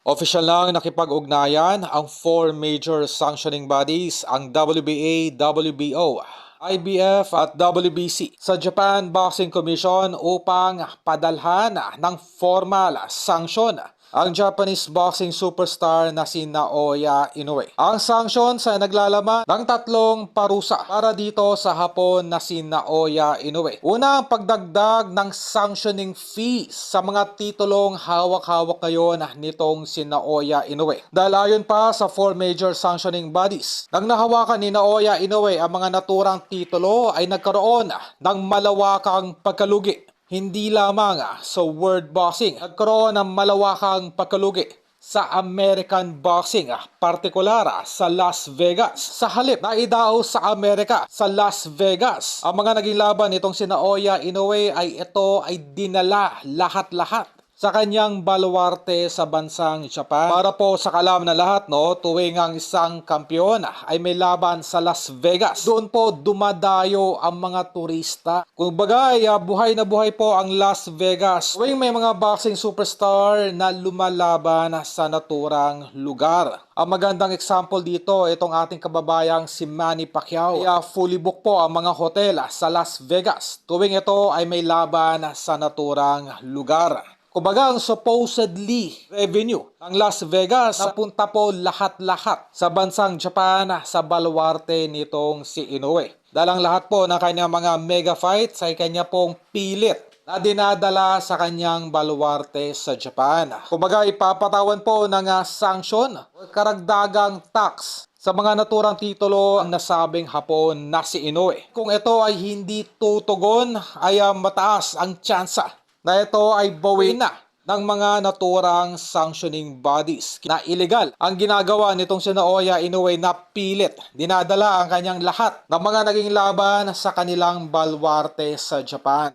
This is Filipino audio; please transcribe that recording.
Official lang nakipag-ugnayan ang four major sanctioning bodies, ang WBA, WBO, IBF at WBC sa Japan Boxing Commission upang padalhan ng formal sanction ang Japanese boxing superstar na si Naoya Inoue. Ang sanctions ay naglalaman ng tatlong parusa para dito sa Hapon na si Naoya Inoue. Una, ang pagdagdag ng sanctioning fees sa mga titulong hawak-hawak ngayon nitong si Naoya Inoue. Dahil ayon pa sa four major sanctioning bodies, nang nahawakan ni Naoya Inoue ang mga naturang titulo ay nagkaroon ng malawakang pagkalugi. Hindi lamang sa world boxing, nagkaroon ng malawakang pagkalugi sa American boxing, partikular sa Las Vegas. Sa halip na idao sa Amerika, sa Las Vegas, ang mga naging laban nitong si Naoya Inoue ay ito ay dinala lahat-lahat sa kanyang baluarte sa bansang Japan. Para po sa kalam na lahat, tuwing ang isang kampiyon ay may laban sa Las Vegas, doon po dumadayo ang mga turista. Kung bagay, buhay na buhay po ang Las Vegas tuwing may mga boxing superstar na lumalaban sa naturang lugar. Ang magandang example dito, itong ating kababayang si Manny Pacquiao. Kaya fully book po ang mga hotel sa Las Vegas tuwing ito ay may laban sa naturang lugar. Kumbaga, ang supposedly revenue ng Las Vegas napunta po lahat-lahat sa bansang Japan sa baluarte nitong si Inoue. Dahil ang lahat po ng kanyang mga mega fights ay kanya pong pilit na dinadala sa kanyang baluarte sa Japan. Kumbaga, ipapatawan po ng sanction o karagdagang tax sa mga naturang titulo ang nasabing Hapon na si Inoue. Kung ito ay hindi tutugon, ay mataas ang tsansa na ito ay bawin na ng mga naturang sanctioning bodies na illegal ang ginagawa nitong si Naoya Inoue na pilit dinadala ang kanyang lahat ng mga naging laban sa kanilang baluarte sa Japan.